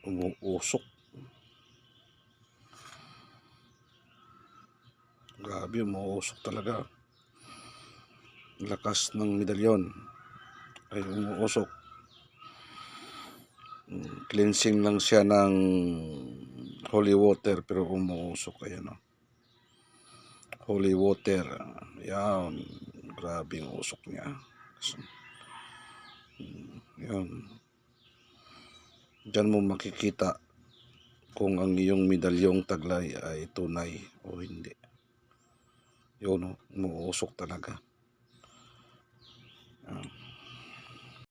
umuusok. Grabe, umuusok talaga. Lakas ng medalyon ay umuusok. Cleansing lang siya ng holy water pero umuusok. Ayan, oh. Holy water. Yan. Grabe yung usok niya. Yan. Diyan mo makikita kung ang iyong medalyong taglay ay tunay o hindi. Yun, oh, umuusok talaga.